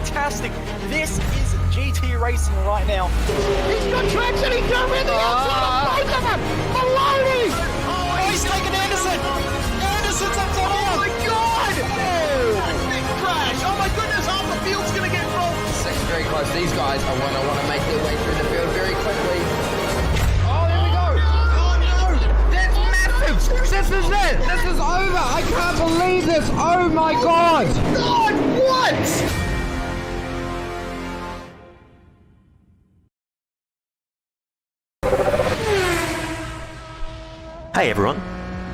fantastic. This is GT racing right now. He's got traction, he's got with the outside of both of them! Maloney! Oh, he's taken Anderson! Anderson's up to him! Oh my god! Big crash! Oh my goodness, half the field's gonna get rolled! Section's very close. These guys are want to make their way through the field very quickly. Oh, here we go! Oh no! That's massive! This is it! This is over! I can't believe this! Oh my god! God, what? Hey everyone,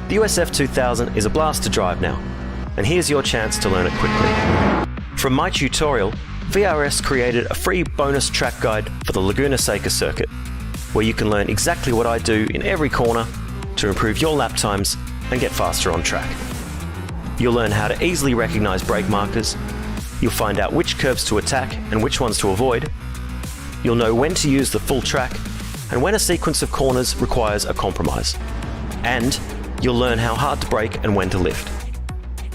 the USF 2000 is a blast to drive now, and here's your chance to learn it quickly. From my tutorial, VRS created a free bonus track guide for the Laguna Seca circuit, where you can learn exactly what I do in every corner to improve your lap times and get faster on track. You'll learn how to easily recognize brake markers, you'll find out which curves to attack and which ones to avoid, you'll know when to use the full track and when a sequence of corners requires a compromise. And you'll learn how hard to brake and when to lift.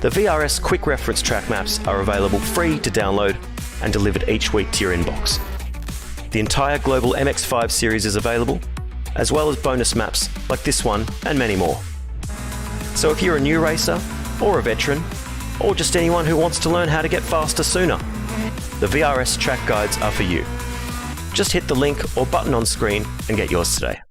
The VRS quick reference track maps are available free to download and delivered each week to your inbox. The entire global MX-5 series is available, as well as bonus maps like this one and many more. So if you're a new racer, or a veteran, or just anyone who wants to learn how to get faster sooner, the VRS track guides are for you. Just hit the link or button on screen and get yours today.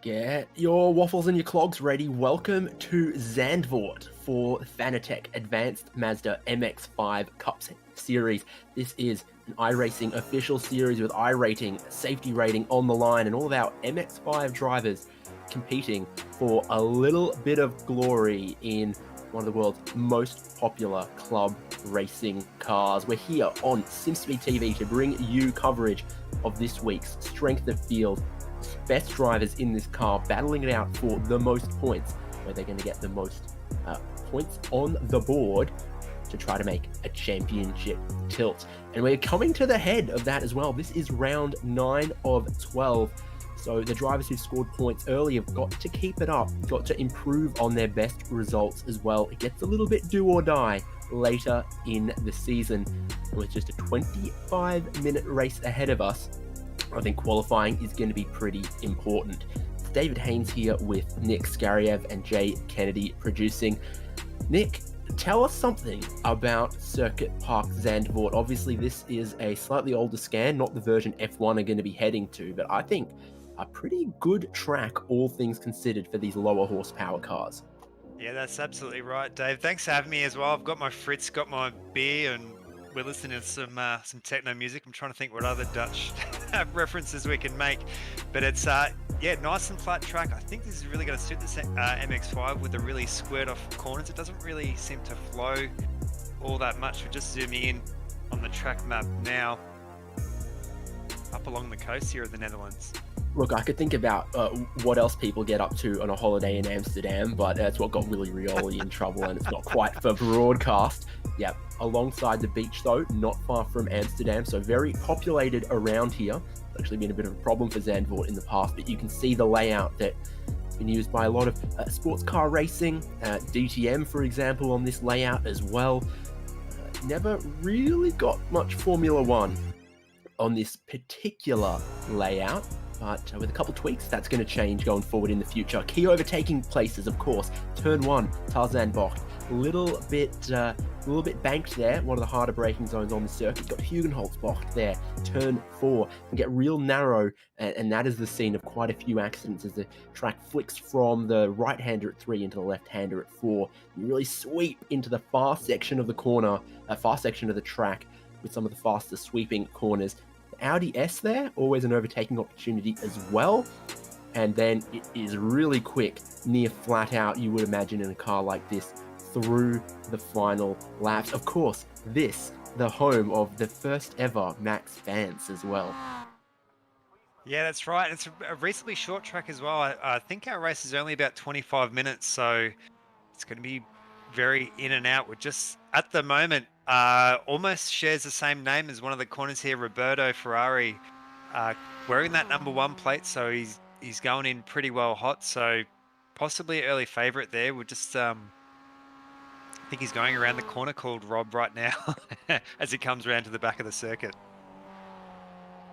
Get your waffles and your clogs ready. Welcome to Zandvoort for Fanatec Advanced Mazda MX-5 Cup series. This is an iRacing official series with iRating, safety rating on the line, and all of our MX-5 drivers competing for a little bit of glory in one of the world's most popular club racing cars. We're here on SimSpeed TV to bring you coverage of this week's Strength of Field best drivers in this car, battling it out for the most points, where they're going to get the most points on the board to try to make a championship tilt. And we're coming to the head of that as well. This is round 9 of 12. So the drivers who scored points early have got to keep it up, got to improve on their best results as well. It gets a little bit do or die later in the season. And with just a 25-minute race ahead of us, I think qualifying is going to be pretty important. It's David Haynes here with Nick Skariev and Jay Kennedy producing. Nick, tell us something about Circuit Park Zandvoort. Obviously, this is a slightly older scan, not the version F1 are going to be heading to, but I think a pretty good track, all things considered, for these lower horsepower cars. Yeah, that's absolutely right, Dave. Thanks for having me as well. I've got my Fritz, got my beer, and we're listening to some techno music. I'm trying to think what other Dutch references we can make, but it's yeah, nice and flat track. I think this is really going to suit the MX-5 with the really squared off corners. It doesn't really seem to flow all that much. We're just zooming in on the track map now, up along the coast here of the Netherlands. Look, I could think about what else people get up to on a holiday in Amsterdam, but that's what got Willy Rioli in trouble, and it's not quite for broadcast. Yep, alongside the beach though, not far from Amsterdam, so very populated around here. It's actually been a bit of a problem for Zandvoort in the past, but you can see the layout that's been used by a lot of sports car racing, DTM for example on this layout as well. Never really got much Formula One on this particular layout. But with a couple tweaks, that's going to change going forward in the future. Key overtaking places, of course. Turn 1, Tarzan Bocht. A little bit banked there. One of the harder braking zones on the circuit. Got Hugenholz Bocht there. Turn 4. And get real narrow. And that is the scene of quite a few accidents as the track flicks from the right-hander at 3 into the left-hander at 4. You really sweep into the far section of the corner, far section of the track with some of the faster sweeping corners. Audi S there, always an overtaking opportunity as well. And then it is really quick, near flat out, you would imagine, in a car like this, through the final laps. Of course, this, the home of the first ever Max Vance as well. Yeah, that's right. It's a reasonably short track as well. I think our race is only about 25 minutes, so it's going to be very in and out. We're just, at the moment, Almost shares the same name as one of the corners here, Roberto Ferrari, wearing that number 1 plate. So he's going in pretty well hot. So possibly early favourite there. We'll just I think he's going around the corner called Rob right now as he comes around to the back of the circuit.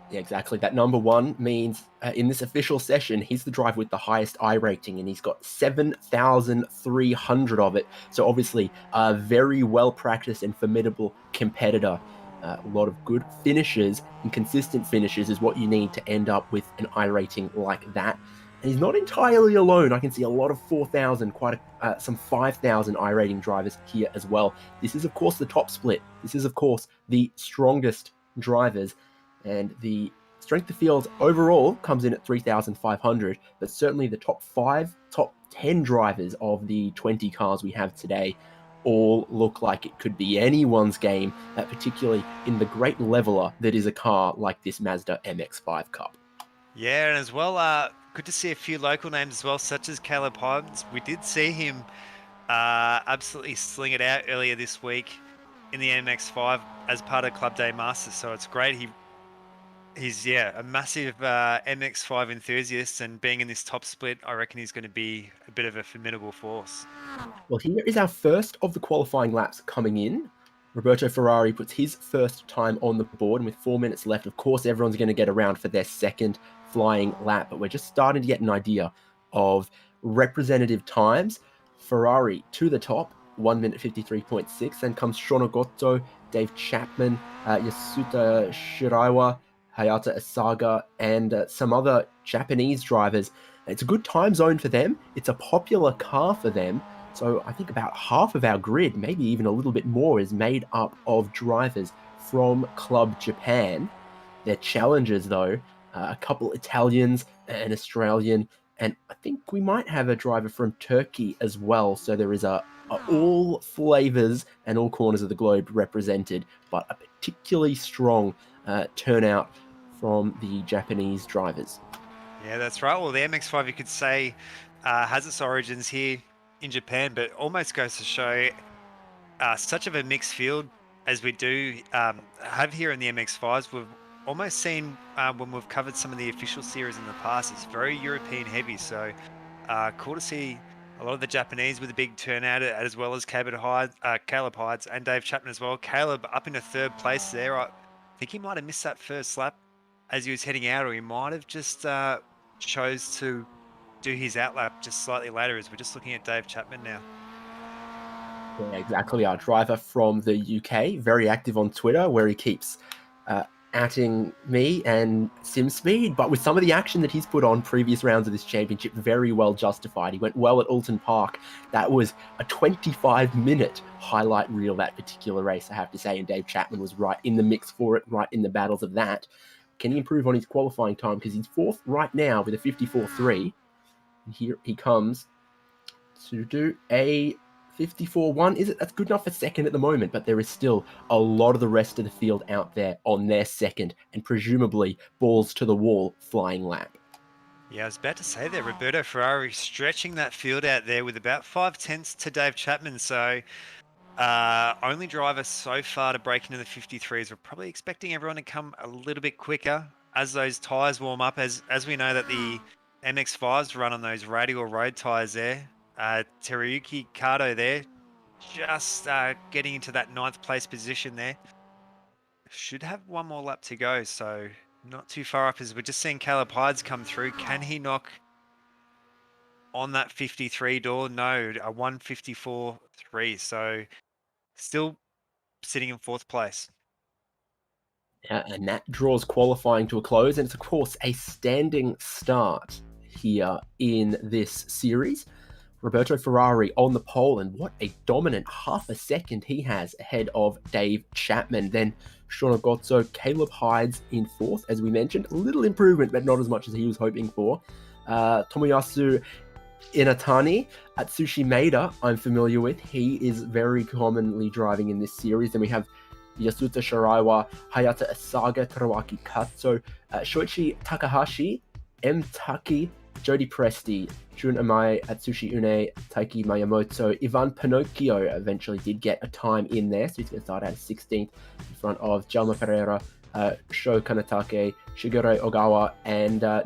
Yeah, exactly. That number 1 means in this official session, he's the driver with the highest I rating, and he's got 7,300 of it. So obviously, a very well-practiced and formidable competitor. A lot of good finishes and consistent finishes is what you need to end up with an I rating like that. And he's not entirely alone. I can see a lot of 4,000, some 5,000 I rating drivers here as well. This is, of course, the top split. This is, of course, the strongest drivers. And the strength of field overall comes in at 3,500, but certainly the top 10 drivers of the 20 cars we have today all look like it could be anyone's game, particularly in the great leveler that is a car like this Mazda MX-5 Cup. Yeah, and as well, good to see a few local names as well, such as Caleb Hyams. We did see him absolutely sling it out earlier this week in the MX-5 as part of Club Day Masters, so it's great. He's a massive MX-5 enthusiast, and being in this top split, I reckon he's going to be a bit of a formidable force. Well, here is our first of the qualifying laps coming in. Roberto Ferrari puts his first time on the board, and with 4 minutes left, of course, everyone's going to get around for their second flying lap, but we're just starting to get an idea of representative times. Ferrari to the top, 1 minute 53.6, then comes Shonogotto, Dave Chapman, Yasuta Shiraiwa, Hayata Asaga, and some other Japanese drivers. It's a good time zone for them. It's a popular car for them. So I think about half of our grid, maybe even a little bit more, is made up of drivers from Club Japan. Their challengers, though, a couple Italians, an Australian, and I think we might have a driver from Turkey as well. So there is all flavors and all corners of the globe represented, but a particularly strong turnout from the Japanese drivers. Yeah, that's right. Well, the MX-5, you could say, has its origins here in Japan, but almost goes to show such of a mixed field as we do have here in the MX-5s. We've almost seen when we've covered some of the official series in the past, it's very European heavy. So cool to see a lot of the Japanese with a big turnout, as well as Caleb Hydes and Dave Chapman as well. Caleb up into 3rd place there. I think he might have missed that first lap as he was heading out, or he might have just chose to do his outlap just slightly later, as we're just looking at Dave Chapman now. Yeah, exactly. Our driver from the UK, very active on Twitter, where he keeps atting me and SimSpeed, but with some of the action that he's put on previous rounds of this championship, very well justified. He went well at Alton Park. That was a 25-minute highlight reel, that particular race, I have to say, and Dave Chapman was right in the mix for it, right in the battles of that. Can he improve on his qualifying time? Because he's 4th right now with a 54.3. And here he comes to do a 54.1. That's good enough for 2nd at the moment, but there is still a lot of the rest of the field out there on their 2nd, and presumably balls to the wall flying lap. Yeah, I was about to say there, Roberto Ferrari stretching that field out there with about 5/10 to Dave Chapman. So only driver so far to break into the 53s. We're probably expecting everyone to come a little bit quicker as those tyres warm up, as we know that the MX-5s run on those radial road tyres there. Teruyuki Kato there, just getting into that 9th place position there. Should have one more lap to go, so not too far up, as we're just seeing Caleb Hydes come through. Can he knock on that 53 door? No, a 154.3, so still sitting in 4th place. And that draws qualifying to a close, and it's of course a standing start here in this series. Roberto Ferrari on the pole, and what a dominant half a second he has ahead of Dave Chapman. Then Shonogotso, Caleb Hydes in 4th, as we mentioned. A little improvement, but not as much as he was hoping for. Tomoyasu Inatani, Atsushi Maeda, I'm familiar with. He is very commonly driving in this series. Then we have Yasuta Shiraiwa, Hayata Asaga, Tarawaki Katsu, Shoichi Takahashi, M. Taki, Jody Presti, Jun Amai, Atsushi Une, Taiki Miyamoto, Ivan Pinocchio eventually did get a time in there, so he's going to start out 16th in front of Jalma Pereira, Sho Kanatake, Shigeru Ogawa, and a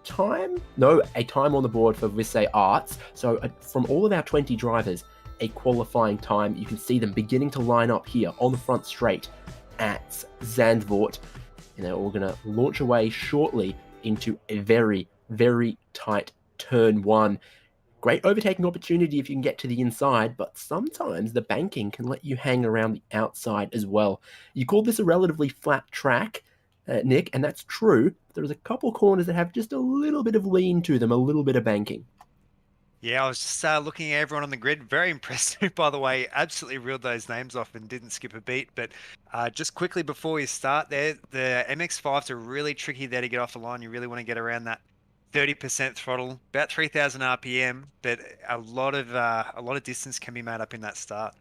time on the board for Visay Arts. So from all of our 20 drivers, a qualifying time. You can see them beginning to line up here on the front straight at Zandvoort, and they're all going to launch away shortly into a very, very tight turn one. Great overtaking opportunity if you can get to the inside, but sometimes the banking can let you hang around the outside as well. You called this a relatively flat track, Nick, and that's true. There's a couple corners that have just a little bit of lean to them, a little bit of banking. Yeah, I was just looking at everyone on the grid. Very impressed, by the way. Absolutely reeled those names off and didn't skip a beat. But just quickly before we start there, the MX-5s are really tricky there to get off the line. You really want to get around that 30% throttle, about 3,000 RPM, but a lot of distance can be made up in that start.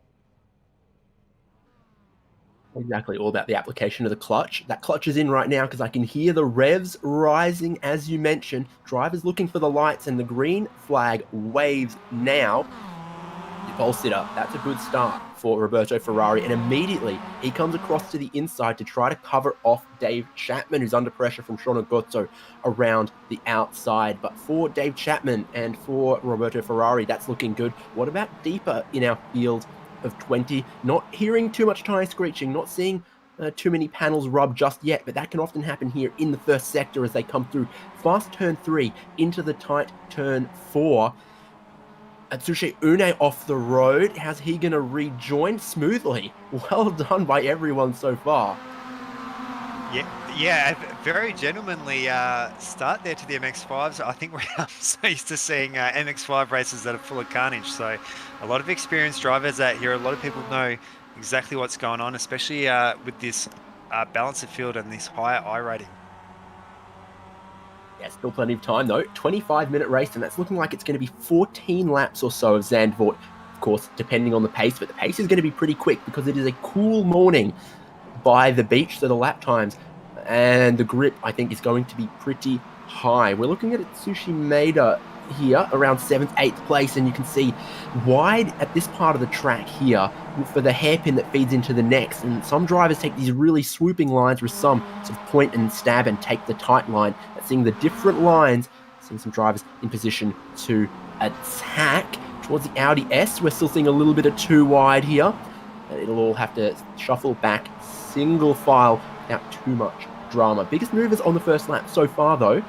Exactly, all about the application of the clutch. That clutch is in right now because I can hear the revs rising as you mentioned. Drivers looking for the lights and the green flag waves now. You pulsed it up. That's a good start for Roberto Ferrari, and immediately he comes across to the inside to try to cover off Dave Chapman, who's under pressure from Shono Gotzo around the outside. But for Dave Chapman and for Roberto Ferrari, that's looking good. What about deeper in our field of 20? Not hearing too much tire screeching, not seeing too many panels rub just yet, but that can often happen here in the first sector as they come through fast turn 3 into the tight turn 4. Atsushi Une off the road. How's he going to rejoin smoothly? Well done by everyone so far. Yeah, a very gentlemanly start there to the MX-5s. I think we're so used to seeing MX-5 races that are full of carnage. So a lot of experienced drivers out here. A lot of people know exactly what's going on, especially with this balance of field and this higher I rating. Yeah, still plenty of time though. 25-minute race, and that's looking like it's going to be 14 laps or so of Zandvoort. Of course, depending on the pace, but the pace is going to be pretty quick because it is a cool morning by the beach, so the lap times and the grip, I think, is going to be pretty high. We're looking at Atsushi Maeda here around 7th, 8th place, and you can see wide at this part of the track here for the hairpin that feeds into the next. And some drivers take these really swooping lines with some sort of point and stab and take the tight line. Seeing the different lines, seeing some drivers in position to attack towards the Audi S. We're still seeing a little bit of too wide here. It'll all have to shuffle back single file without too much drama. Biggest movers on the first lap so far though.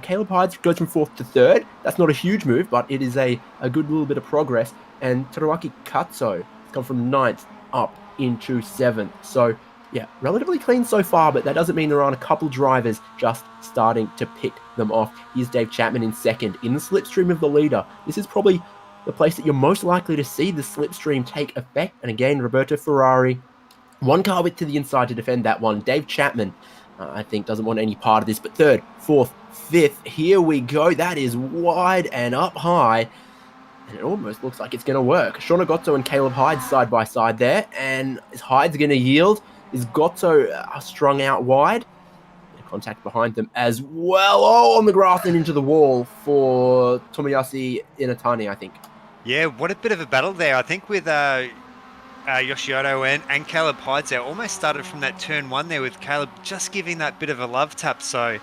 Caleb Hydes goes from 4th to 3rd. That's not a huge move, but it is a good little bit of progress. And Teruaki Katso has come from 9th up into 7th. So yeah, relatively clean so far, but that doesn't mean there aren't a couple drivers just starting to pick them off. Here's Dave Chapman in 2nd, in the slipstream of the leader. This is probably the place that you're most likely to see the slipstream take effect. And again, Roberto Ferrari, one car width to the inside to defend that one. Dave Chapman, I think, doesn't want any part of this, but 3rd, 4th, 5th, here we go. That is wide and up high, and it almost looks like it's going to work. Shono Gotzo and Caleb Hyde side by side there, and is Hyde's going to yield? Is Gotzo strung out wide? Bit of contact behind them as well. Oh, on the grass and into the wall for Tomoyasu Inatani, I think. Yeah, what a bit of a battle there. I think with Yoshiodo and Caleb Hyde there, almost started from that turn 1 there with Caleb just giving that bit of a love tap. So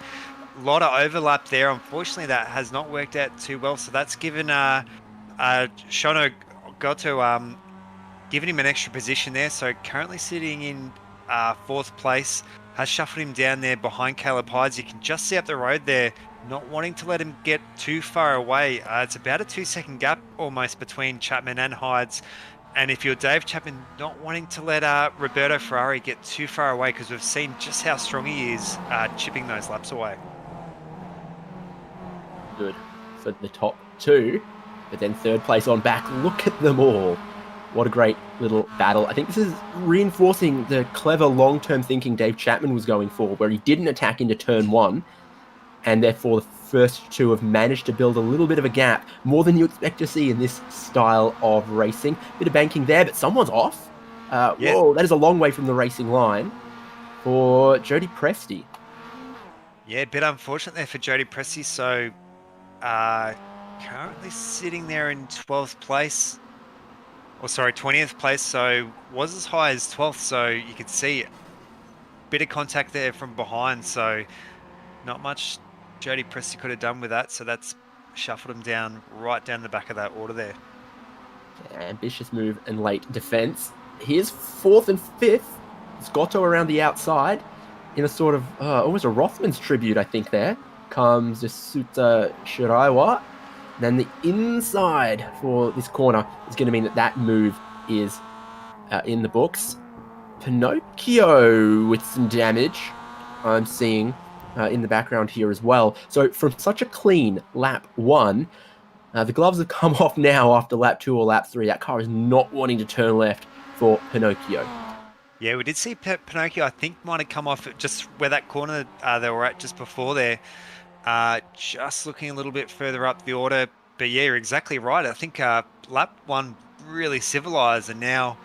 a lot of overlap there. Unfortunately, that has not worked out too well. So that's given Shono Goto given him an extra position there. So currently sitting in 4th place, has shuffled him down there behind Caleb Hydes. You can just see up the road there, not wanting to let him get too far away. It's about a 2-second gap almost between Chapman and Hydes. And if you're Dave Chapman, not wanting to let Roberto Ferrari get too far away, because we've seen just how strong he is chipping those laps away. Good for the top 2, but then 3rd place on back. Look at them all. What a great little battle. I think this is reinforcing the clever long-term thinking Dave Chapman was going for, where he didn't attack into turn 1, and therefore the first 2 have managed to build a little bit of a gap, more than you expect to see in this style of racing. Bit of banking there, but someone's off. Yeah. Whoa, that is a long way from the racing line for Jody Presti. Yeah, a bit unfortunate there for Jody Presti. So currently sitting there in 12th place. Or sorry, 20th place. So was as high as 12th. So you could see a bit of contact there from behind. So not much Jody Presti could have done with that. So that's shuffled him down right down the back of that order there. Ambitious move and late defense. Here's 4th and 5th. Scotto around the outside in a sort of almost a Rothman's tribute, I think. There comes Yasuta Shiraiwa. Then the inside for this corner is going to mean that move is in the books. Pinocchio with some damage I'm seeing in the background here as well. So from such a clean lap 1, the gloves have come off now after lap 2 or lap 3. That car is not wanting to turn left for Pinocchio. Yeah, we did see Pinocchio, I think, might have come off just where that corner they were at just before there. Just looking a little bit further up the order. But yeah, you're exactly right. I think lap 1 really civilized, and now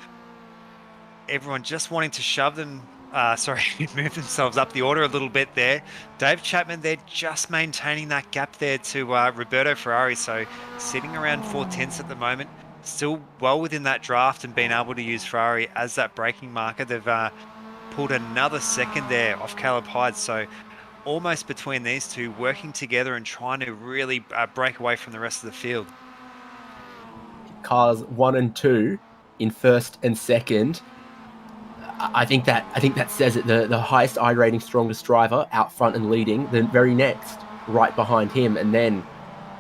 everyone just wanting to shove them, move themselves up the order a little bit there. Dave Chapman, they're just maintaining that gap there to Roberto Ferrari. So sitting around 4/10 at the moment. Still well within that draft and being able to use Ferrari as that braking marker. They've pulled another second there off Caleb Hyde. So almost between these two, working together and trying to really break away from the rest of the field. Cars 1 and 2 in 1st and 2nd. I think that says it. The highest I rating, strongest driver out front and leading. The very next, right behind him, and then,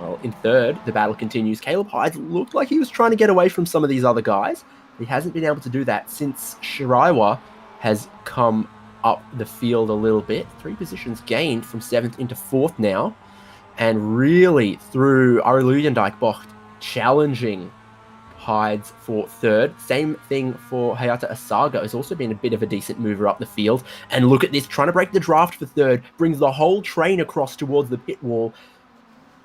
well, in 3rd, the battle continues. Caleb Hyde looked like he was trying to get away from some of these other guys. He hasn't been able to do that since Shiraiwa has come up the field a little bit. 3 positions gained from 7th into 4th now. And really, through Aurelian Bocht challenging Hydes for 3rd. Same thing for Hayata Asaga, who's also been a bit of a decent mover up the field. And look at this, trying to break the draft for 3rd. Brings the whole train across towards the pit wall.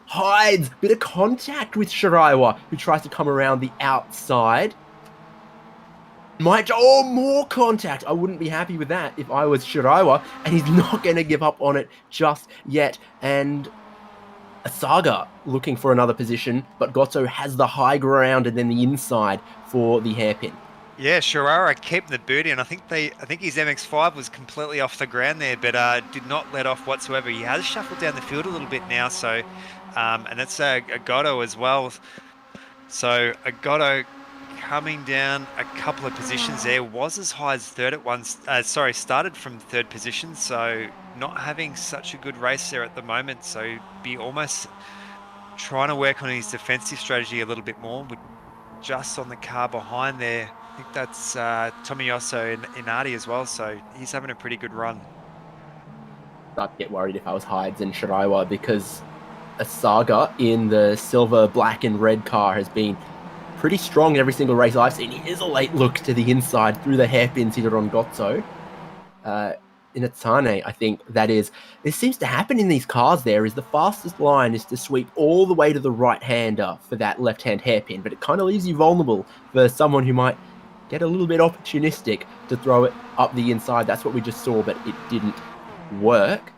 Hydes, bit of contact with Shiraiwa, who tries to come around the outside. More contact. I wouldn't be happy with that if I was Shiraiwa, and he's not going to give up on it just yet. And Asaga looking for another position, but Gotto has the high ground and then the inside for the hairpin. Yeah, Shiraiwa kept the boot in. I think his MX-5 was completely off the ground there, but did not let off whatsoever. He has shuffled down the field a little bit now, so and that's a Gotto as well. So a Gotto coming down a couple of positions there, was as high as 3rd at once. Started from 3rd position, so not having such a good race there at the moment. So be almost trying to work on his defensive strategy a little bit more. With just on the car behind there, I think that's Tomiyasu Inardi as well. So he's having a pretty good run. I'd get worried if I was Hydes and Shiraiwa, because Asaga in the silver, black and red car has been pretty strong in every single race I've seen. He is a late look to the inside through the hairpins here on Gotso. In Atane, I think that is. This seems to happen in these cars there, is the fastest line is to sweep all the way to the right-hander for that left-hand hairpin, but it kind of leaves you vulnerable for someone who might get a little bit opportunistic to throw it up the inside. That's what we just saw, but it didn't work.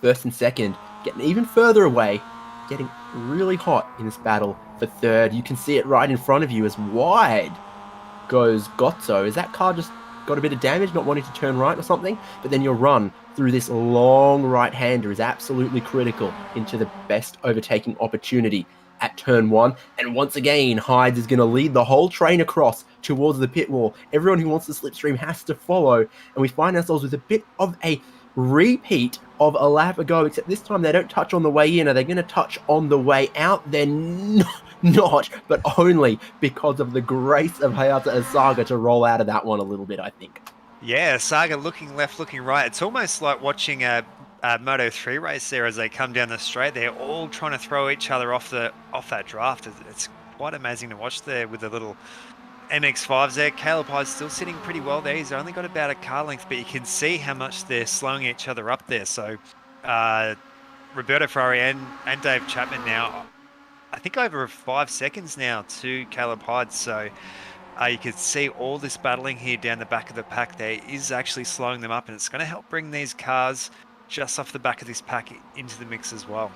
1st and 2nd, getting even further away, getting really hot in this battle for 3rd. You can see it right in front of you as wide goes Gotso. Is that car just got a bit of damage, not wanting to turn right or something? But then your run through this long right-hander is absolutely critical into the best overtaking opportunity at turn 1. And once again, Hydes is going to lead the whole train across towards the pit wall. Everyone who wants the slipstream has to follow, and we find ourselves with a bit of a repeat of a lap ago, except this time they don't touch on the way in. Are they going to touch on the way out? They're not, but only because of the grace of Hayata Asaga to roll out of that one a little bit, I think. Yeah, Asaga looking left, looking right. It's almost like watching a Moto 3 race there as they come down the straight. They're all trying to throw each other off that draft. It's quite amazing to watch there with the little MX-5s there. Caleb Hyde's still sitting pretty well there. He's only got about a car length, but you can see how much they're slowing each other up there. So Roberto Ferrari and Dave Chapman now, I think over 5 seconds now to Caleb Hyde. So you can see all this battling here down the back of the pack there is actually slowing them up, and it's going to help bring these cars just off the back of this pack into the mix as well.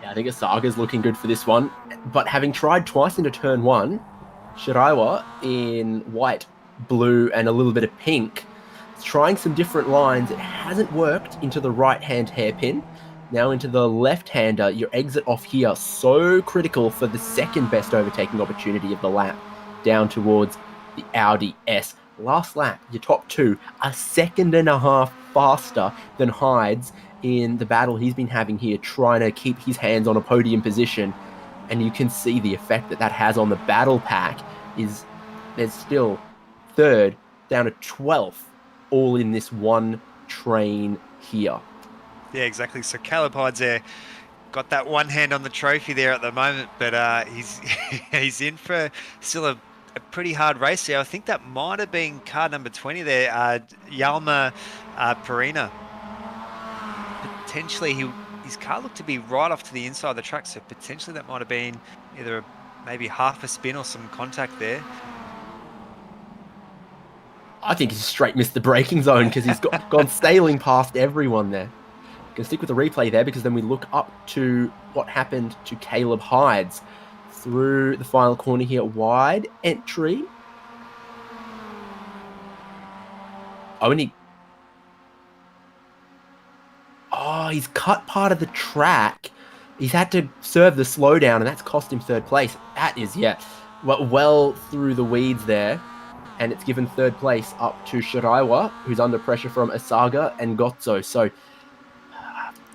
Yeah, I think Asaga's looking good for this one. But having tried twice into turn one, Shiraiwa in white, blue, and a little bit of pink, is trying some different lines. It hasn't worked into the right-hand hairpin. Now into the left-hander, your exit off here, so critical for the second best overtaking opportunity of the lap, down towards the Audi S. Last lap, your top two, a second and a half faster than Hyde's in the battle he's been having here, trying to keep his hands on a podium position. And you can see the effect that that has on the battle pack is there's still third down to 12th, all in this one train here. Yeah, exactly. So Caleb Hyde's there, got that one hand on the trophy there at the moment, but he's he's in for still a pretty hard race here. I think that might have been car number 20 there, Yalma Perina. Potentially, his car looked to be right off to the inside of the track, so potentially that might have been either maybe half a spin or some contact there. I think he's straight missed the braking zone because he's gone sailing past everyone there. Going to stick with the replay there because then we look up to what happened to Caleb Hyde's through the final corner here. Wide entry. He's cut part of the track. He's had to serve the slowdown, and that's cost him third place. That is, yeah, well through the weeds there. And it's given third place up to Shiraiwa, who's under pressure from Asaga and Gotzo. So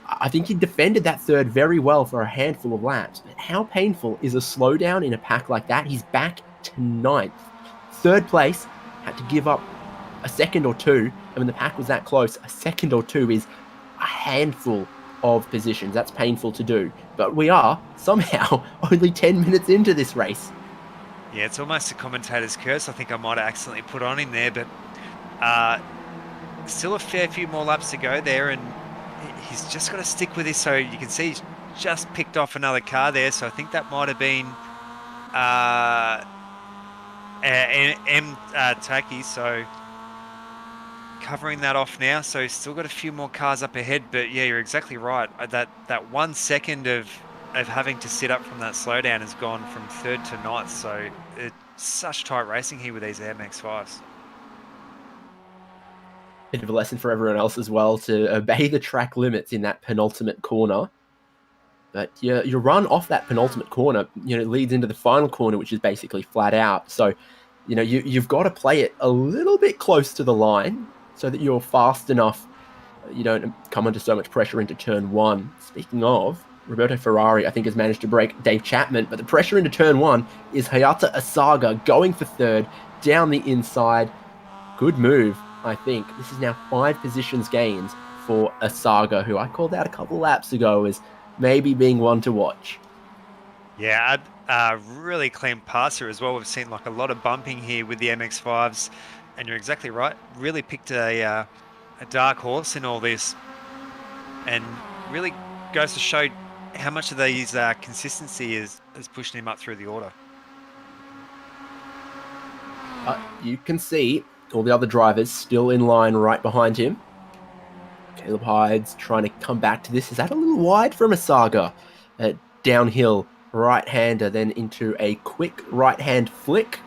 I think he defended that third very well for a handful of laps. But how painful is a slowdown in a pack like that? He's back to 9th. Third place, had to give up a second or two. And when the pack was that close, a second or two is a handful of positions. That's painful to do. But we are, somehow, only 10 minutes into this race. Yeah, it's almost a commentator's curse. I think I might have accidentally put on him there, but still a fair few more laps to go there, and he's just got to stick with this. So you can see he's just picked off another car there, so I think that might have been Taki, so covering that off now. So he's still got a few more cars up ahead, but yeah, you're exactly right. That 1 second of having to sit up from that slowdown has gone from third to 9th, so it's such tight racing here with these MX-5s. Bit of a lesson for everyone else as well to obey the track limits in that penultimate corner. But your run off that penultimate corner, leads into the final corner, which is basically flat out. So, you've got to play it a little bit close to the line so that you're fast enough. You don't come under so much pressure into turn one. Speaking of, Roberto Ferrari, I think, has managed to break Dave Chapman, but the pressure into turn one is Hayata Asaga going for third down the inside. Good move, I think. This is now 5 positions gains for Asaga, who I called out a couple laps ago as maybe being one to watch. Yeah, really clean passer as well. We've seen like a lot of bumping here with the MX-5s, and you're exactly right. Really picked a dark horse in all this, and really goes to show how much of these consistency is pushing him up through the order. You can see all the other drivers still in line right behind him. Caleb Hyde's trying to come back to this. Is that a little wide from Asaga? Downhill right-hander, then into a quick right-hand flick.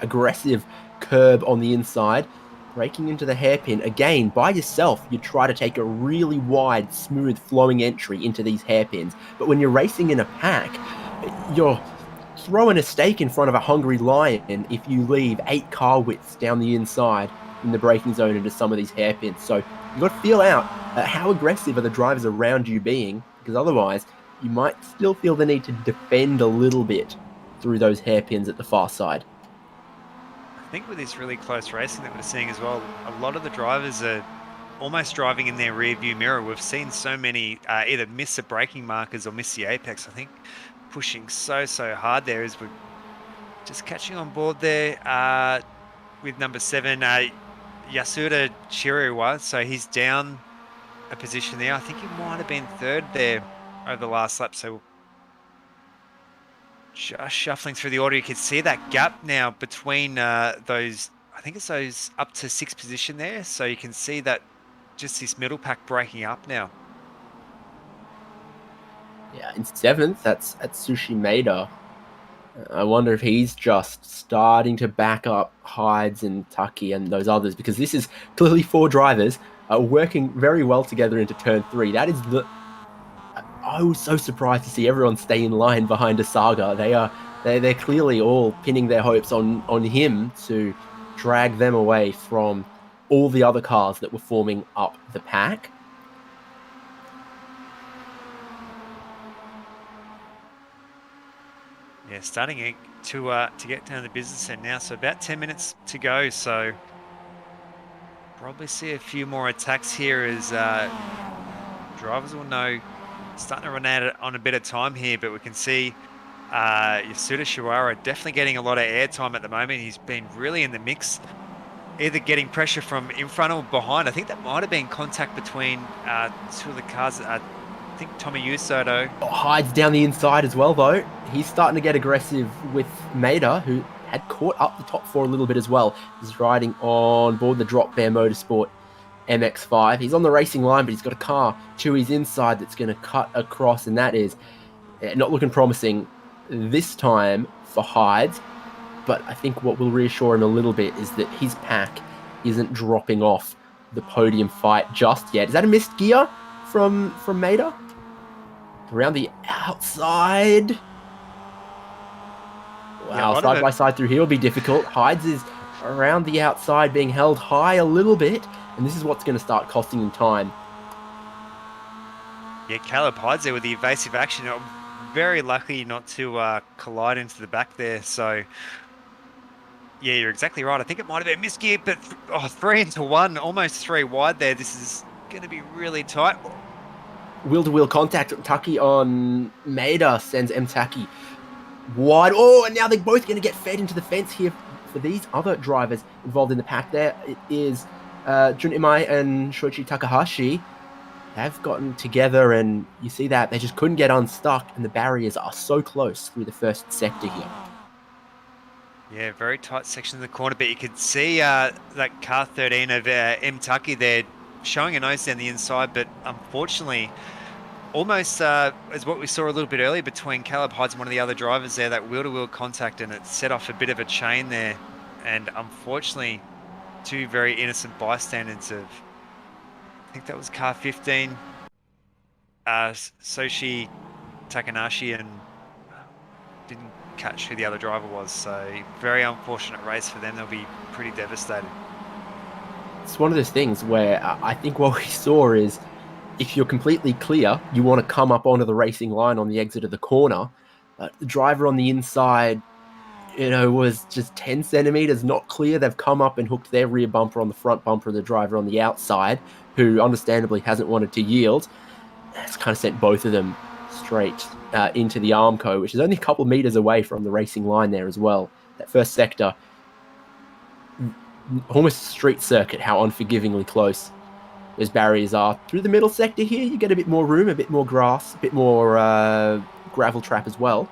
Aggressive curb on the inside. Breaking into the hairpin. Again, by yourself, you try to take a really wide, smooth, flowing entry into these hairpins. But when you're racing in a pack, you're throwing a stake in front of a hungry lion if you leave 8 car widths down the inside in the braking zone into some of these hairpins. So you've got to feel out how aggressive are the drivers around you being, because otherwise you might still feel the need to defend a little bit through those hairpins at the far side. I think with this really close racing that we're seeing as well, a lot of the drivers are almost driving in their rear view mirror. We've seen so many either miss the braking markers or miss the apex. I think pushing so hard there as we're just catching on board there with number 7, Yasuda Chiriwa. So he's down a position there. I think he might have been third there over the last lap. So just shuffling through the order, you can see that gap now between those, I think it's those up to 6th position there. So you can see that just this middle pack breaking up now. Yeah, in 7th, that's Atsushi Maeda. I wonder if he's just starting to back up Hides and Taki and those others, because this is clearly 4 drivers working very well together into turn 3. That is the... I was so surprised to see everyone stay in line behind Asaga. They're clearly all pinning their hopes on him to drag them away from all the other cars that were forming up the pack. Yeah, starting to get down to the business end now. So about 10 minutes to go. So probably see a few more attacks here as drivers will know. Starting to run out on a bit of time here, but we can see Yasuda Shiwara definitely getting a lot of airtime at the moment. He's been really in the mix, either getting pressure from in front or behind. I think that might have been contact between 2 of the cars. I think Tommy Yusoto. Hides down the inside as well, though. He's starting to get aggressive with Maeda, who had caught up the top 4 a little bit as well. He's riding on board the Drop Bear Motorsport MX-5. He's on the racing line, but he's got a car to his inside that's going to cut across, and that is not looking promising this time for Hides. But I think what will reassure him a little bit is that his pack isn't dropping off the podium fight just yet. Is that a missed gear from Maeda? Around the outside. Wow, Yeah, side by side through here will be difficult. Hides is around the outside, being held high a little bit, and this is what's going to start costing him time. Yeah, Caleb Hides there with the evasive action. Very lucky not to collide into the back there. So, yeah, you're exactly right. I think it might have been misgeared, but 3 into 1, almost 3 wide there. This is going to be really tight. Wheel-to-wheel contact. Taki on Maeda sends Taki wide. Oh, and now they're both going to get fed into the fence here for these other drivers involved in the pack there. It is Jun Imai and Shoichi Takahashi. They've gotten together, and you see that they just couldn't get unstuck, and the barriers are so close through the first sector here. Yeah, very tight section in the corner, but you could see that car 13 of Taki there showing a nose down the inside, but unfortunately, almost as what we saw a little bit earlier between Caleb Hides and one of the other drivers there, that wheel-to-wheel contact, and it set off a bit of a chain there. And unfortunately, 2 very innocent bystanders of, I think that was car 15, Soshi Takanashi, and didn't catch who the other driver was. So very unfortunate race for them. They'll be pretty devastated. It's one of those things where I think what we saw is, if you're completely clear, you want to come up onto the racing line on the exit of the corner. The driver on the inside, was just 10 centimeters not clear. They've come up and hooked their rear bumper on the front bumper of the driver on the outside, who understandably hasn't wanted to yield. It's kind of sent both of them straight into the Armco, which is only a couple of meters away from the racing line there as well. That first sector, almost street circuit, how unforgivingly close those barriers are. Through the middle sector here, you get a bit more room, a bit more grass, a bit more gravel trap as well,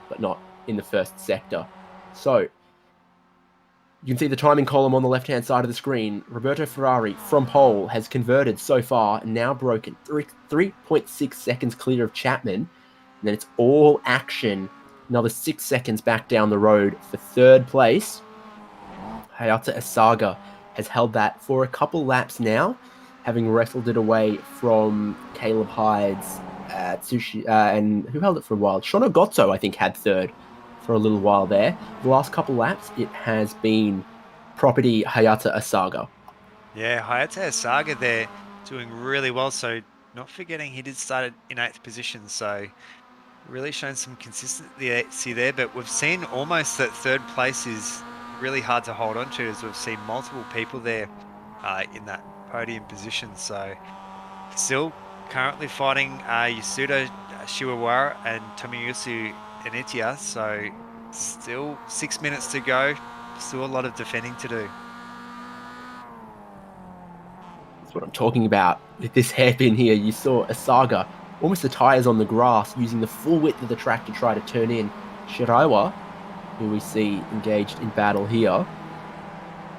but not in the first sector. So you can see the timing column on the left-hand side of the screen. Roberto Ferrari from pole has converted so far and now broken 3.6 seconds clear of Chapman. And then it's all action. Another 6 seconds back down the road for 3rd place. Hayata Asaga has held that for a couple laps now, having wrestled it away from Caleb Hides, Tsushi, and who held it for a while? Shono Gotto, I think, had 3rd for a little while there. The last couple laps, it has been property Hayata Asaga. Yeah, Hayata Asaga there doing really well. So not forgetting he did start in 8th position. So really showing some consistency there. But we've seen almost that 3rd place is really hard to hold on to, as we've seen multiple people there in that podium position. So still currently fighting Yasuda Shiwawara and Tomoyasu Enitia. So still 6 minutes to go. Still a lot of defending to do. That's what I'm talking about. With this hairpin here, you saw Asaga, almost the tyres on the grass, using the full width of the track to try to turn in Shiraiwa, who we see engaged in battle here.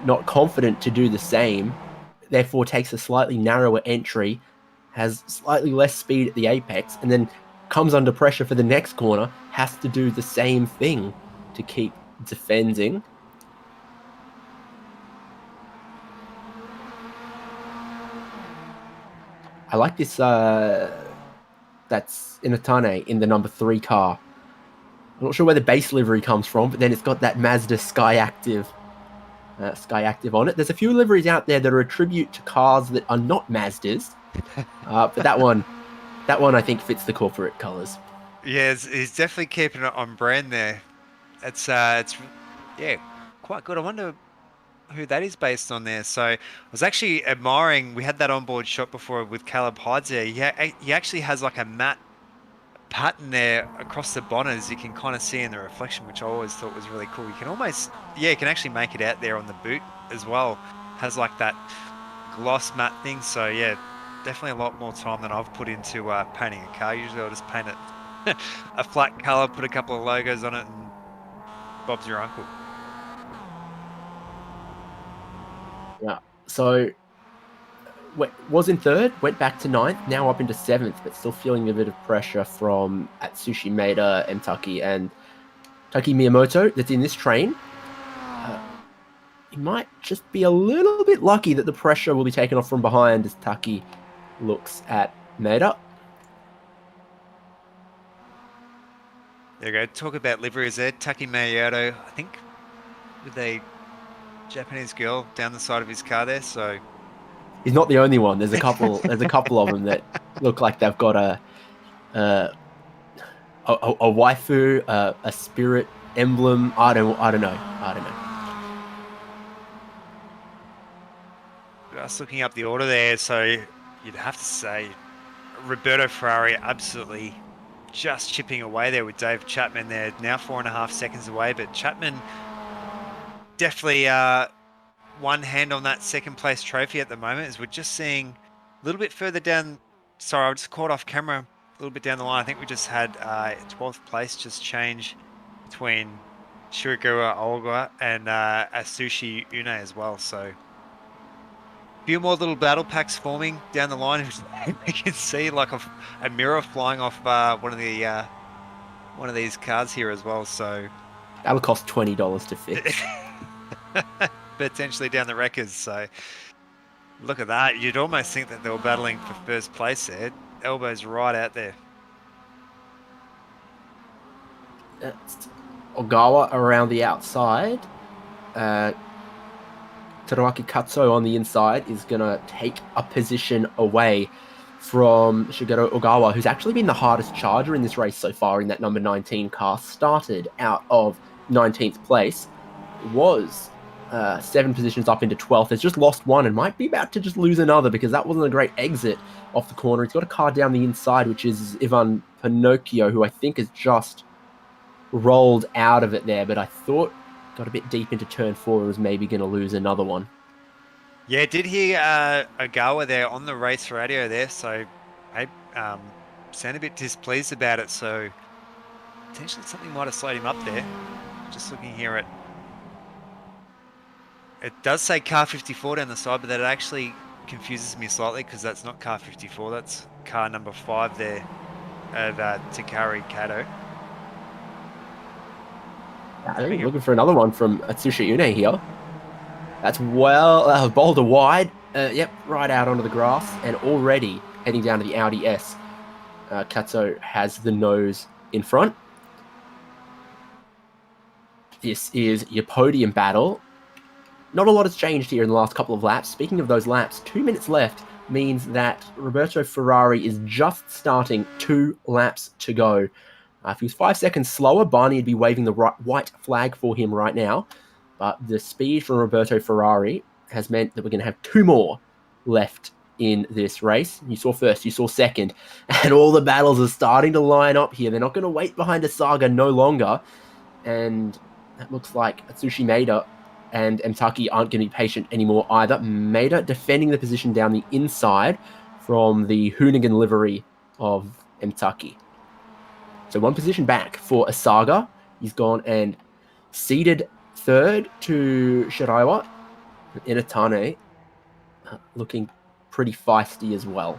Not confident to do the same, therefore takes a slightly narrower entry, has slightly less speed at the apex, and then comes under pressure for the next corner, has to do the same thing to keep defending. I like this, that's Inatane in the number 3 car. I'm not sure where the base livery comes from, but then it's got that Mazda Sky Active on it. There's a few liveries out there that are a tribute to cars that are not Mazdas, but that one I think fits the corporate colors. Yeah, he's definitely keeping it on brand there. It's yeah, quite good. I wonder who that is based on there. So I was actually admiring, we had that onboard shot before with Caleb Hydes there. Yeah, he actually has like a matte pattern there across the bonnet, as you can kind of see in the reflection, which I always thought was really cool. You can almost, yeah, you can actually make it out there on the boot as well. Has like that gloss matte thing. So yeah, definitely a lot more time than I've put into painting a car. Usually I'll just paint it a flat color, put a couple of logos on it, and Bob's your uncle. Yeah, so was in 3rd, went back to 9th, now up into 7th, but still feeling a bit of pressure from Atsushi Maeda, Mtaki, and Taki Miyamoto that's in this train. He might just be a little bit lucky that the pressure will be taken off from behind as Taki looks at Maeda. There you go. Talk about liveries there. Taki Miyamoto, I think, with a Japanese girl down the side of his car there, so he's not the only one. There's a couple. There's a couple of them that look like they've got a waifu, a spirit emblem. I don't know. Just looking up the order there, so you'd have to say Roberto Ferrari absolutely just chipping away there with Dave Chapman there. Now 4.5 seconds away, but Chapman definitely one hand on that second place trophy at the moment, as we're just seeing a little bit further down. Sorry, I just caught off camera a little bit down the line. I think we just had 12th place just change between Shiragawa Olga and Atsushi Une as well. So a few more little battle packs forming down the line. You can see like a mirror flying off one of these cars here as well. So that'll cost $20 to fix. Potentially down the wreckers. So look at that. You'd almost think that they were battling for first place there. Elbows right out there. Ogawa around the outside. Tadaaki Katsuo on the inside is going to take a position away from Shigeru Ogawa, who's actually been the hardest charger in this race so far in that number 19 car. Started out of 19th place. Was 7 positions up into 12th. Has just lost one and might be about to just lose another because that wasn't a great exit off the corner. He's got a car down the inside, which is Ivan Pinocchio, who I think has just rolled out of it there, but I thought got a bit deep into turn 4 and was maybe going to lose another one. Yeah, did hear Ogawa there on the race radio there, so I sound a bit displeased about it, so potentially something might have slowed him up there. Just looking here at it does say car 54 down the side, but that actually confuses me slightly because that's not car 54, that's car number 5 there of Takari Kato. I think looking for another one from Atsushi Une here. That's well, boulder wide. Yep, right out onto the grass and already heading down to the Audi S. Katsuo has the nose in front. This is your podium battle. Not a lot has changed here in the last couple of laps. Speaking of those laps, 2 minutes left means that Roberto Ferrari is just starting 2 laps to go. If he was 5 seconds slower, Barney would be waving the white flag for him right now. But the speed from Roberto Ferrari has meant that we're going to have 2 more left in this race. You saw first, you saw second, and all the battles are starting to line up here. They're not going to wait behind a Saga no longer. And that looks like Atsushi Maeda and Mtaki aren't going to be patient anymore either. Maeda defending the position down the inside from the Hoonigan livery of Mtaki. So 1 position back for Asaga. He's gone and ceded 3rd to Shiraiwa. Inatane looking pretty feisty as well.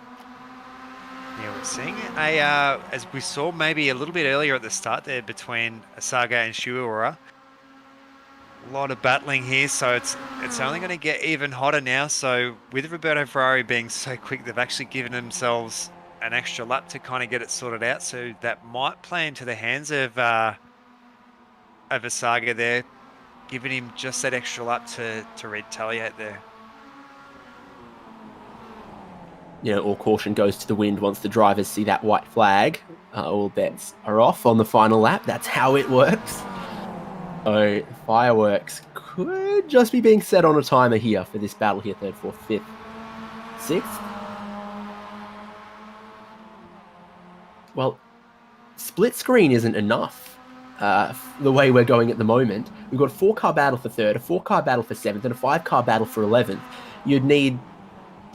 Yeah, we're seeing as we saw maybe a little bit earlier at the start there between Saga and Shuura. A lot of battling here, so it's only going to get even hotter now. So with Roberto Ferrari being so quick, they've actually given themselves an extra lap to kind of get it sorted out. So that might play into the hands of Saga there, giving him just that extra lap to retaliate there. All caution goes to the wind once the drivers see that white flag. All bets are off on the final lap. That's how it works. So fireworks could just be being set on a timer here for this battle here, 3rd, 4th, 5th, 6th. Well, split screen isn't enough the way we're going at the moment. We've got a 4-car battle for 3rd, a 4-car battle for 7th, and a 5-car battle for 11th. You'd need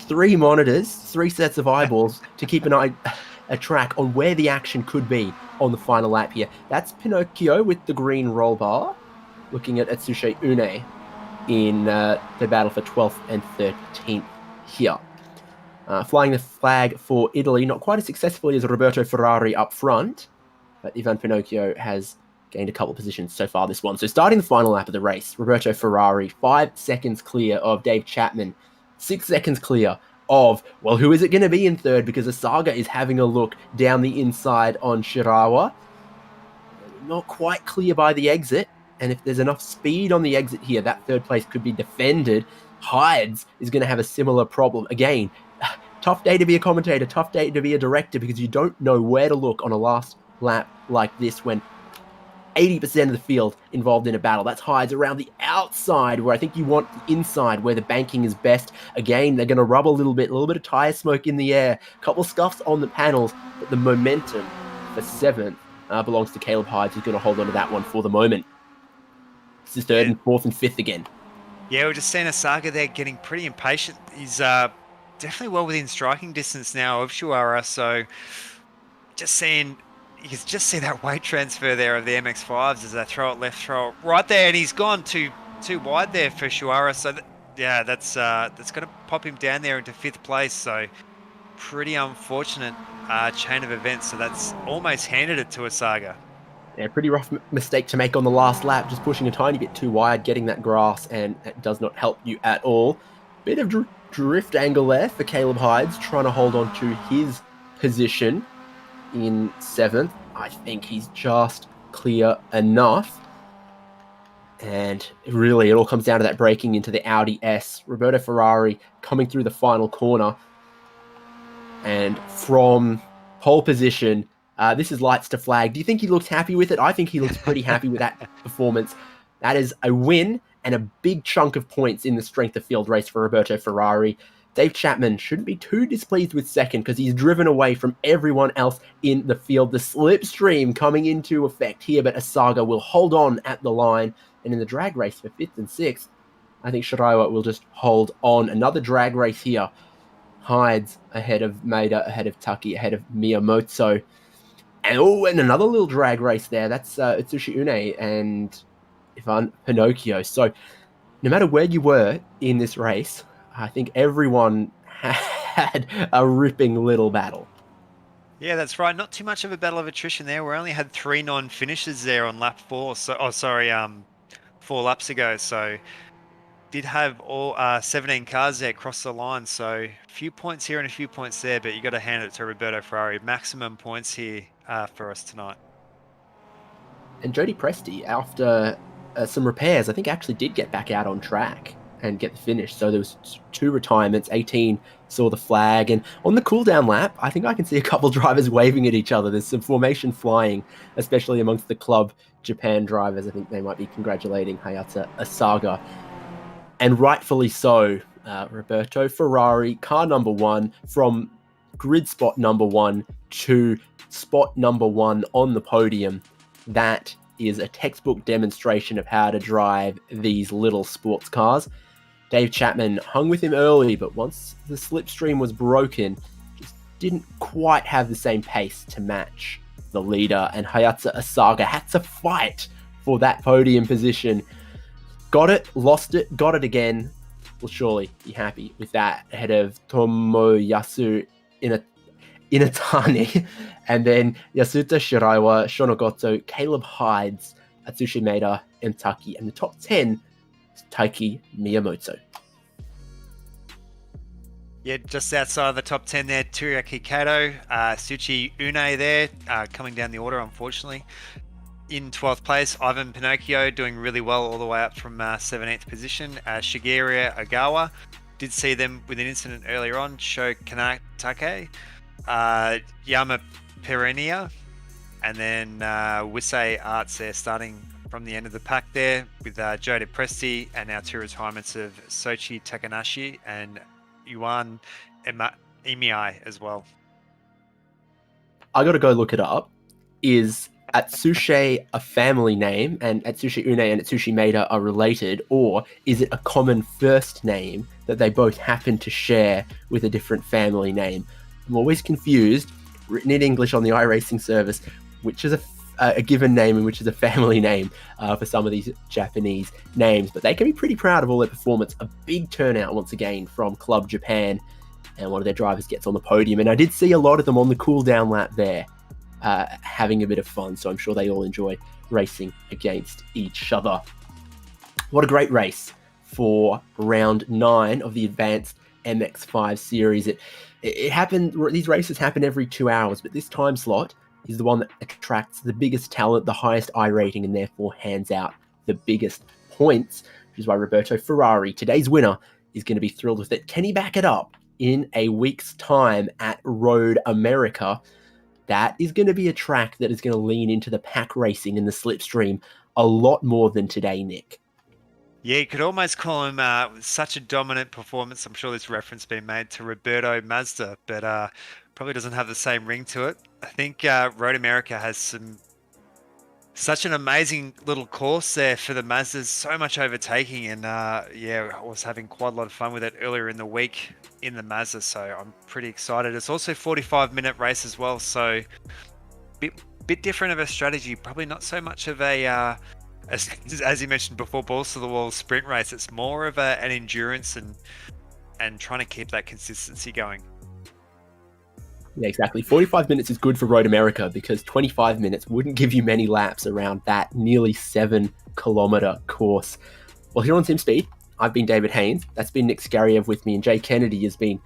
3 monitors, 3 sets of eyeballs to keep a track on where the action could be on the final lap here. That's Pinocchio with the green roll bar, looking at Atsushi Une in the battle for 12th and 13th here. Flying the flag for Italy, not quite as successfully as Roberto Ferrari up front, but Ivan Pinocchio has gained a couple of positions so far this one. So starting the final lap of the race, Roberto Ferrari 5 seconds clear of Dave Chapman, 6 seconds clear of, well, who is it going to be in 3rd? Because Asaga is having a look down the inside on Shirawa. Not quite clear by the exit. And if there's enough speed on the exit here, that 3rd place could be defended. Hides is going to have a similar problem. Again, tough day to be a commentator, tough day to be a director, because you don't know where to look on a last lap like this when 80% of the field involved in a battle. That's Hides around the outside, where I think you want the inside, where the banking is best. Again, they're going to rub a little bit of tire smoke in the air, a couple scuffs on the panels, but the momentum for 7th belongs to Caleb Hides, who's going to hold on to that one for the moment. This is 3rd and 4th and 5th again. Yeah, we're just seeing Asaga there getting pretty impatient. He's definitely well within striking distance now of Shuara, so just seeing... You can just see that weight transfer there of the MX-5s as they throw it left, throw it right there, and he's gone too wide there for Shuara. So that's going to pop him down there into 5th place. So pretty unfortunate chain of events. So that's almost handed it to Asaga. Yeah, pretty rough mistake to make on the last lap, just pushing a tiny bit too wide, getting that grass, and that does not help you at all. Bit of drift angle there for Caleb Hides, trying to hold on to his position in 7th. I think he's just clear enough. And really, it all comes down to that braking into the Audi S. Roberto Ferrari coming through the final corner. And from pole position, this is lights to flag. Do you think he looks happy with it? I think he looks pretty happy with that performance. That is a win and a big chunk of points in the strength of field race for Roberto Ferrari. Dave Chapman shouldn't be too displeased with 2nd because he's driven away from everyone else in the field. The slipstream coming into effect here, but Asaga will hold on at the line. And in the drag race for 5th and 6th, I think Shiraiwa will just hold on. Another drag race here. Hides ahead of Maeda, ahead of Taki, ahead of Miyamoto. And another little drag race there. That's Atsushi Une and Ivan Pinocchio. So no matter where you were in this race, I think everyone had a ripping little battle. Yeah, that's right. Not too much of a battle of attrition there. We only had 3 non-finishes there on lap 4. So, 4 laps ago. So, did have all 17 cars there across the line. So, a few points here and a few points there. But you got to hand it to Roberto Ferrari. Maximum points here for us tonight. And Jody Presti, after some repairs, I think actually did get back out on track and get the finish. So there was 2 retirements, 18 saw the flag, and on the cooldown lap, I think I can see a couple drivers waving at each other. There's some formation flying, especially amongst the Club Japan drivers. I think they might be congratulating Hayata Asaga. And rightfully so, Roberto Ferrari, car number 1, from grid spot number 1 to spot number 1 on the podium. That is a textbook demonstration of how to drive these little sports cars. Dave Chapman hung with him early, but once the slipstream was broken, just didn't quite have the same pace to match the leader, and Hayata Asaga had to fight for that podium position. Got it, lost it, got it again. Will surely be happy with that ahead of Tomoyasu in a Inatani, and then Yasuta Shiraiwa, Shonogoto, Caleb Hides, Atsushi Maeda, and Taki. And the top 10 is Taiki Miyamoto. Yeah, just outside of the top 10 there, Turiaki Kato, Suchi Une there, coming down the order, unfortunately. In 12th place, Ivan Pinocchio doing really well all the way up from 17th position. Shigeru Ogawa, did see them with an incident earlier on. Sho Kanatake, Yama Perenia, and then Wisei Arts there starting from the end of the pack there with Joe DePresti and our two retirements of Soichi Takanashi and Yuan Imiai as well. I got to go look it up. Is Atsushi a family name and Atsushi Une and Atsushi Maeda are related, or is it a common first name that they both happen to share with a different family name? I'm always confused, written in English on the iRacing service, which is a given name and which is a family name for some of these Japanese names. But they can be pretty proud of all their performance. A big turnout once again from Club Japan, and one of their drivers gets on the podium. And I did see a lot of them on the cooldown lap there, having a bit of fun, so I'm sure they all enjoy racing against each other. What a great race for round 9 of the Advanced MX-5 series. It happened, these races happen every 2 hours, but this time slot is the one that attracts the biggest talent, the highest I rating, and therefore hands out the biggest points, which is why Roberto Ferrari, today's winner, is going to be thrilled with it. Can he back it up in a week's time at Road America? That is going to be a track that is going to lean into the pack racing and the slipstream a lot more than today, Nick. Yeah, you could almost call him such a dominant performance. I'm sure this reference being made to Roberto Mazda, but probably doesn't have the same ring to it. I think Road America has such an amazing little course there for the Mazdas, so much overtaking, and yeah, I was having quite a lot of fun with it earlier in the week in the Mazda, so I'm pretty excited. It's also a 45-minute race as well, so bit different of a strategy, probably not so much of a as you mentioned before, balls to the wall sprint race. It's more of an endurance and trying to keep that consistency going. Yeah, exactly. 45 minutes is good for Road America because 25 minutes wouldn't give you many laps around that nearly 7-kilometer course. Well, here on SimSpeed, I've been David Haynes. That's been Nick Scariev with me, and Jay Kennedy has been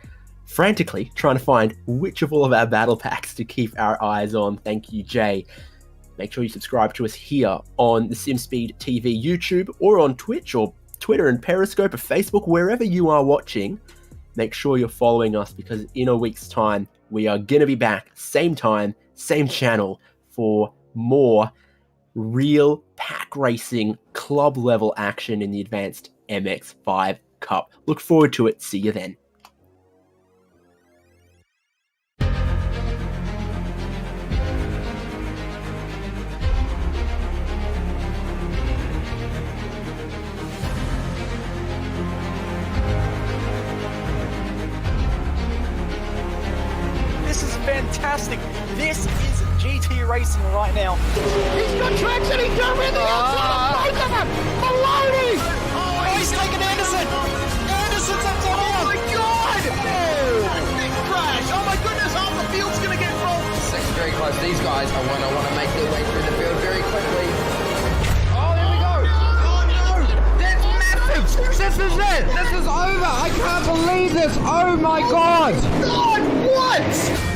frantically trying to find which of all of our battle packs to keep our eyes on. Thank you, Jay. Make sure you subscribe to us here on the SimSpeed TV YouTube or on Twitch or Twitter and Periscope or Facebook, wherever you are watching. Make sure you're following us because in a week's time, we are going to be back, same time, same channel, for more real pack racing, club level action in the Advanced MX-5 Cup. Look forward to it. See you then. Fantastic. This is GT racing right now. He's got traction. He's going in the outside. Both of them. Maloney. Oh, he's taking Anderson. Anderson's up to Oh my God. Oh, big crash. Oh my goodness. Half the field's going to get rolled. Second very close. These guys are going to want to make their way through the field very quickly. Oh, there we go. Oh no. That's massive. This is it. This is over. I can't believe this. Oh my God. God, what?